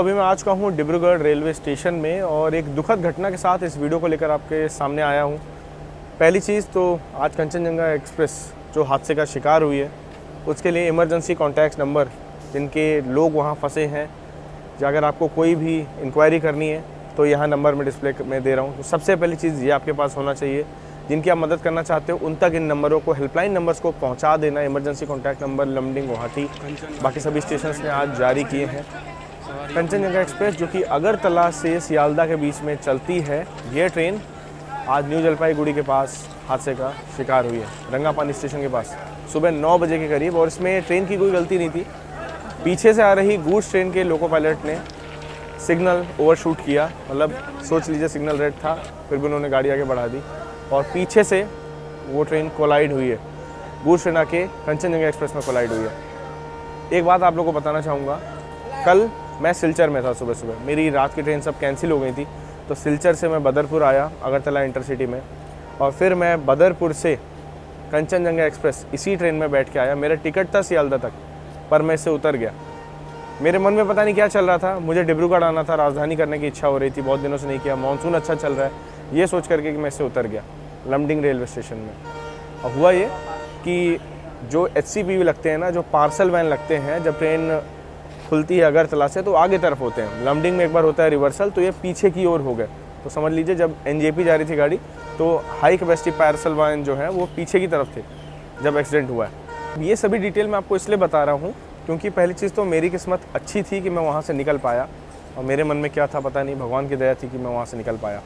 अभी मैं आ चुका हूँ डिब्रूगढ़ रेलवे स्टेशन में और एक दुखद घटना के साथ इस वीडियो को लेकर आपके सामने आया हूँ। पहली चीज़ तो आज कंचनजंगा एक्सप्रेस जो हादसे का शिकार हुई है उसके लिए इमरजेंसी कॉन्टैक्ट नंबर जिनके लोग वहाँ फंसे हैं, अगर आपको कोई भी इंक्वायरी करनी है तो यहाँ नंबर में डिस्प्ले में दे रहा हूँ। तो सबसे पहली चीज़ ये आपके पास होना चाहिए, जिनकी आप मदद करना चाहते हो उन तक इन नंबरों को, हेल्पलाइन नंबर्स को पहुँचा देना। Emergency contact number Lumding Guwahati बाकी सभी स्टेशन ने आज जारी किए हैं। कंचनजंगा एक्सप्रेस जो कि अगरतला से सियालदा के बीच में चलती है, ये ट्रेन आज न्यू जलपाईगुड़ी के पास हादसे का शिकार हुई है, रंगापानी स्टेशन के पास सुबह 9 बजे के करीब। और इसमें ट्रेन की कोई गलती नहीं थी। पीछे से आ रही गूड्स ट्रेन के लोको पायलट ने सिग्नल ओवरशूट किया, मतलब सोच लीजिए सिग्नल रेड था, फिर भी उन्होंने गाड़ी आगे बढ़ा दी और पीछे से वो ट्रेन कोलाइड हुई है, गूड्स ट्रेन आके कंचनजंगा एक्सप्रेस में कोलाइड हुई है। एक बात आप लोगों को बताना चाहूँगा, कल मैं सिलचर में था सुबह सुबह, मेरी रात की ट्रेन सब कैंसिल हो गई थी, तो सिलचर से मैं बदरपुर आया अगरतला इंटरसिटी में, और फिर मैं बदरपुर से कंचनजंगा एक्सप्रेस इसी ट्रेन में बैठ के आया। मेरा टिकट था सियालदा तक, पर मैं इससे उतर गया। मेरे मन में पता नहीं क्या चल रहा था, मुझे डिब्रूगढ़ आना था, राजधानी करने की इच्छा हो रही थी, बहुत दिनों से नहीं किया, मानसून अच्छा चल रहा है, ये सोच करके कि मैं इससे उतर गया लमडिंग रेलवे स्टेशन में। और हुआ ये कि जो HCPV लगते हैं ना, जो पार्सल वैन लगते हैं, जब ट्रेन खुलती है अगरतला से तो आगे तरफ होते हैं, लमडिंग में एक बार होता है रिवर्सल, तो ये पीछे की ओर हो गए। तो समझ लीजिए जब NJP जा रही थी गाड़ी तो हाई कैपेसिटी पार्सल वैन जो है वो पीछे की तरफ थे जब एक्सीडेंट हुआ है। ये सभी डिटेल मैं आपको इसलिए बता रहा हूँ क्योंकि पहली चीज़ तो मेरी किस्मत अच्छी थी कि मैं वहाँ से निकल पाया, और मेरे मन में क्या था पता नहीं, भगवान की दया थी कि मैं वहाँ से निकल पाया।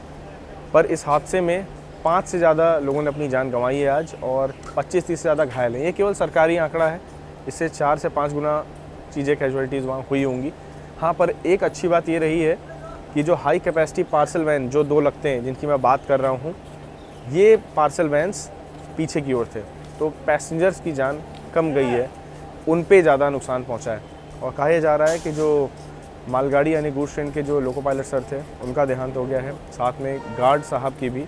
पर इस हादसे में 5 से ज़्यादा लोगों ने अपनी जान गंवाई है आज, और 25-30 से ज़्यादा घायल हैं। ये केवल सरकारी आंकड़ा है, इससे 4 से 5 गुना चीज़ें कैजुअलिटीज़ वहाँ हुई होंगी। हाँ, पर एक अच्छी बात ये रही है कि जो हाई कैपेसिटी पार्सल वैन जो 2 लगते हैं जिनकी मैं बात कर रहा हूँ, ये पार्सल वैन्स पीछे की ओर थे, तो पैसेंजर्स की जान कम गई है, उन पे ज़्यादा नुकसान पहुँचा है। और कहा जा रहा है कि जो मालगाड़ी यानी गूड्स ट्रेन के जो लोको पायलट सर थे उनका देहांत हो गया है, साथ में गार्ड साहब की भी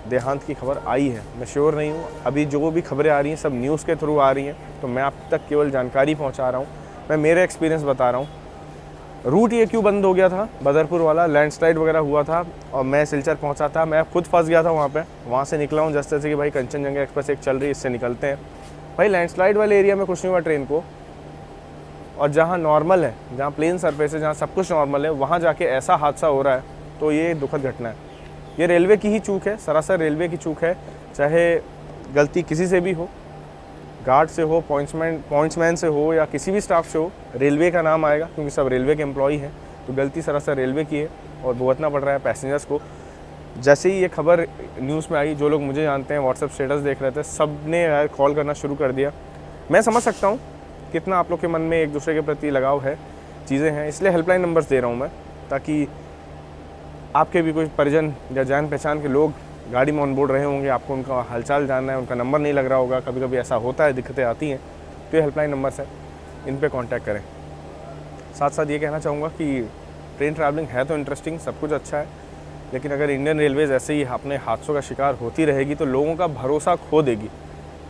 देहांत की खबर आई है। मैं श्योर नहीं हूँ, अभी जो भी खबरें आ रही हैं सब न्यूज़ के थ्रू आ रही हैं, तो मैं आप तक केवल जानकारी पहुँचा रहा हूँ, मैं मेरे एक्सपीरियंस बता रहा हूँ। रूट ये क्यों बंद हो गया था, बदरपुर वाला लैंडस्लाइड वगैरह हुआ था और मैं सिलचर पहुंचा था, मैं खुद फंस गया था वहाँ पे। वहाँ से निकला हूँ जैसे कि भाई कंचनजंगा एक्सप्रेस एक चल रही है, इससे निकलते हैं। भाई लैंडस्लाइड वाले एरिया में कुछ नहीं हुआ ट्रेन को, और जहाँ नॉर्मल है, जहाँ प्लेन सरफेस है, जहाँ सब कुछ नॉर्मल है, वहाँ जाके ऐसा हादसा हो रहा है, तो ये दुखद घटना है। ये रेलवे की ही चूक है, सरासर रेलवे की चूक है, चाहे गलती किसी से भी हो, गार्ड से हो, पॉइंट्समैन से हो, या किसी भी स्टाफ से हो, रेलवे का नाम आएगा क्योंकि सब रेलवे के एम्प्लॉई हैं। तो गलती सरासर रेलवे की है और भुगतना पड़ रहा है पैसेंजर्स को। जैसे ही ये खबर न्यूज़ में आई, जो लोग मुझे जानते हैं, व्हाट्सएप स्टेटस देख रहे थे, सब ने कॉल करना शुरू कर दिया। मैं समझ सकता हूँ कितना आप लोग के मन में एक दूसरे के प्रति लगाव है, चीज़ें हैं, इसलिए हेल्पलाइन नंबर्स दे रहा हूँ मैं, ताकि आपके भी कोई परिजन या जान पहचान के लोग गाड़ी में ऑनबोर्ड रहे होंगे, आपको उनका हालचाल जानना है, उनका नंबर नहीं लग रहा होगा, कभी कभी ऐसा होता है, दिक्कतें आती हैं, तो ये हेल्पलाइन नंबर्स हैं, इन पे कांटेक्ट करें। साथ साथ ये कहना चाहूँगा कि ट्रेन ट्रैवलिंग है तो इंटरेस्टिंग, सब कुछ अच्छा है, लेकिन अगर इंडियन रेलवेज़ ऐसे ही अपने हादसों का शिकार होती रहेगी तो लोगों का भरोसा खो देगी,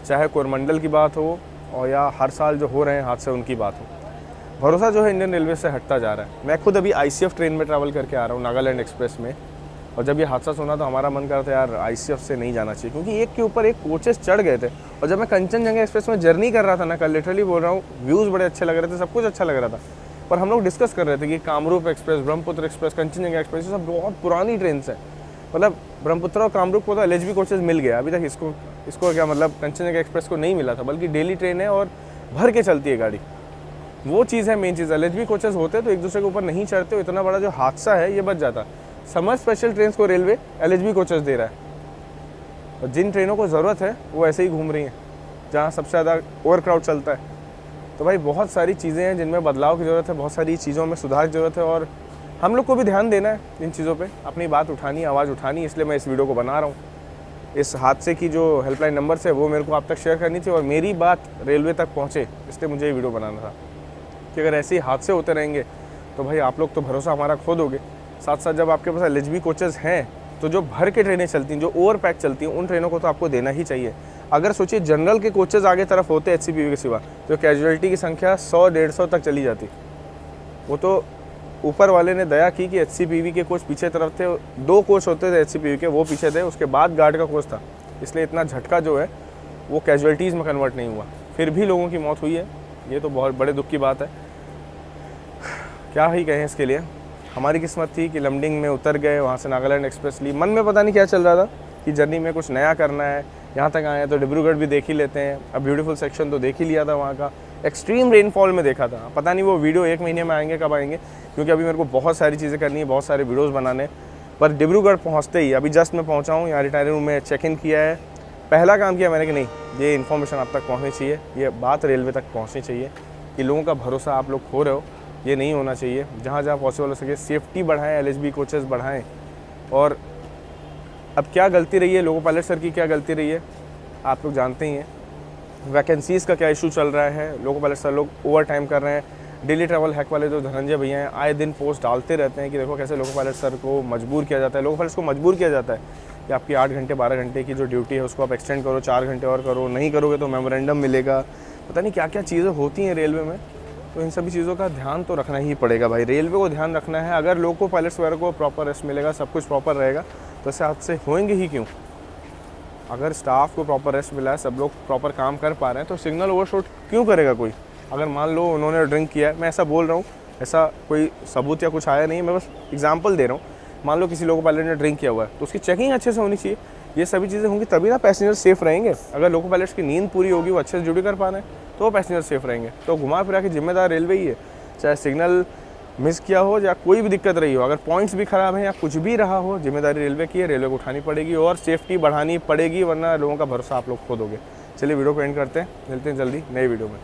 चाहे कोरमंडल की बात हो और या हर साल जो हो रहे हैं हादसे उनकी बात हो। भरोसा जो है इंडियन रेलवे से हटता जा रहा है। मैं खुद अभी ICF ट्रेन में ट्रैवल करके आ रहा हूँ, नागालैंड एक्सप्रेस में, और जब ये हादसा सुना तो हमारा मन कर रहा था यार ICF से नहीं जाना चाहिए, क्योंकि एक के ऊपर एक कोचेस चढ़ गए थे। और जब मैं कंचनजंगा एक्सप्रेस में जर्नी कर रहा था ना, कल लिटरली बोल रहा हूँ, व्यूज़ बड़े अच्छे लग रहे थे, सब कुछ अच्छा लग रहा था, पर हम लोग डिस्कस कर रहे थे कि Kamrup express, Brahmaputra express, Kanchenjunga express, ये सब बहुत पुरानी ट्रेन है। मतलब ब्रह्मपुत्र और कामरूप को तो LHB कोचेस मिल गया, अभी तक इसको क्या मतलब कंचनजंगा एक्सप्रेस को नहीं मिला था, बल्कि डेली ट्रेन है और भर के चलती है गाड़ी, वो चीज़ है मेन चीज़। LHB कोचेस होते तो एक दूसरे के ऊपर नहीं चढ़ते, इतना बड़ा जो हादसा है ये बच जाता। समर स्पेशल ट्रेन को रेलवे LHB कोचेस दे रहा है, और जिन ट्रेनों को ज़रूरत है वो ऐसे ही घूम रही हैं जहाँ सबसे ज़्यादा ओवर क्राउड चलता है। तो भाई बहुत सारी चीज़ें हैं जिनमें बदलाव की ज़रूरत है, बहुत सारी चीज़ों में सुधार की ज़रूरत है, और हम लोग को भी ध्यान देना है इन चीज़ों पे, अपनी बात उठानी, आवाज़ उठानी, इसलिए मैं इस वीडियो को बना रहा हूँ। इस हादसे की जो हेल्पलाइन नंबर्स है वो मेरे को आप तक शेयर करनी थी, और मेरी बात रेलवे तक पहुँचे, इसलिए मुझे ये वीडियो बनाना था कि अगर ऐसे ही हादसे होते रहेंगे तो भाई आप लोग तो भरोसा हमारा खो दोगे। साथ साथ जब आपके पास LHB कोचेस हैं तो जो भर के ट्रेनें चलती हैं, जो ओवर पैक चलती हैं, उन ट्रेनों को तो आपको देना ही चाहिए। अगर सोचिए जनरल के कोचेज़ आगे तरफ होते HCPV के सिवा, तो कैजुअलिटी की संख्या 100-150 तक चली जाती। वो तो ऊपर वाले ने दया की कि HCPV के कोच पीछे तरफ थे, 2 कोच होते थे HCPV के, वो पीछे थे, उसके बाद गार्ड का कोच था, इसलिए इतना झटका जो है वो कैजुअलिटीज़ में कन्वर्ट नहीं हुआ। फिर भी लोगों की मौत हुई है, ये तो बहुत बड़े दुख की बात है। क्या ही कहें इसके लिए। हमारी किस्मत थी कि लमडिंग में उतर गए, वहाँ से नागालैंड एक्सप्रेस ली। मन में पता नहीं क्या चल रहा था कि जर्नी में कुछ नया करना है, यहाँ तक आए हैं तो डिब्रूगढ़ भी देख ही लेते हैं। अब ब्यूटीफुल सेक्शन तो देख ही लिया था वहाँ का, एक्सट्रीम रेनफॉल में देखा था। पता नहीं वो वीडियो 1 महीने में आएंगे, कब आएंगे, क्योंकि अभी मेरे को बहुत सारी चीज़ें करनी है, बहुत सारे वीडियोज़ बनाने। पर डिब्रूगढ़ पहुँचते ही, अभी जस्ट मैं पहुँचा हूँ, यहाँ रिटायरिंग रूम में चेक इन किया है। पहला काम किया मैंने कि नहीं, ये इन्फॉर्मेशन आप तक पहुँचनी चाहिए, ये बात रेलवे तक पहुँचनी चाहिए कि लोगों का भरोसा आप लोग खो रहे हो, ये नहीं होना चाहिए। जहाँ जहाँ पॉसिबल हो सके सेफ्टी बढ़ाएं, LHB कोचेस बढ़ाएं। और अब क्या गलती रही है लोको पायलट सर की, क्या गलती रही है आप लोग जानते ही हैं। वैकेंसीज़ का क्या इशू चल रहा है, लोको पायलट सर लोग ओवर टाइम कर रहे हैं। डेली ट्रैवल हैक वाले जो धनंजय भैया हैं, आए दिन पोस्ट डालते रहते हैं कि देखो कैसे लोको पायलट सर को मजबूर किया जाता है। लोको पायलट्स को मजबूर किया जाता है कि आपकी 8 घंटे 12 घंटे की जो ड्यूटी है उसको आप एक्सटेंड करो, 4 घंटे और करो, नहीं करोगे तो मेमोरेंडम मिलेगा। पता नहीं क्या क्या चीज़ें होती हैं रेलवे में। तो इन सभी चीज़ों का ध्यान तो रखना ही पड़ेगा भाई, रेलवे को ध्यान रखना है। अगर लोको पायलट्स वगैरह को प्रॉपर रेस्ट मिलेगा, सब कुछ प्रॉपर रहेगा, तो ऐसे हादसे होंगे ही क्यों। अगर स्टाफ को प्रॉपर रेस्ट मिला है, सब लोग प्रॉपर काम कर पा रहे हैं, तो सिग्नल ओवरशूट क्यों करेगा कोई। अगर मान लो उन्होंने ड्रिंक किया है, मैं ऐसा बोल रहा हूँ, ऐसा कोई सबूत या कुछ आया नहीं है, मैं बस एग्जांपल दे रहा हूँ। मान लो किसी लोको पायलट ने ड्रिंक किया हुआ है, तो उसकी चेकिंग अच्छे से होनी चाहिए। ये सभी चीज़ें होंगी तभी ना पैसेंजर सेफ रहेंगे। अगर लोको पायलट्स की नींद पूरी होगी, वो अच्छे से ड्यूटी कर पा रहे हैं, तो वो पैसेंजर सेफ रहेंगे। तो घुमा फिरा के जिम्मेदार रेलवे ही है, चाहे सिग्नल मिस किया हो या कोई भी दिक्कत रही हो। अगर पॉइंट्स भी ख़राब हैं या कुछ भी रहा हो, जिम्मेदारी रेलवे की है, रेलवे को उठानी पड़ेगी और सेफ्टी बढ़ानी पड़ेगी, वरना लोगों का भरोसा आप लोग खो दोगे। चलिए वीडियो को एंड करते हैं, मिलते हैं जल्दी नई वीडियो में।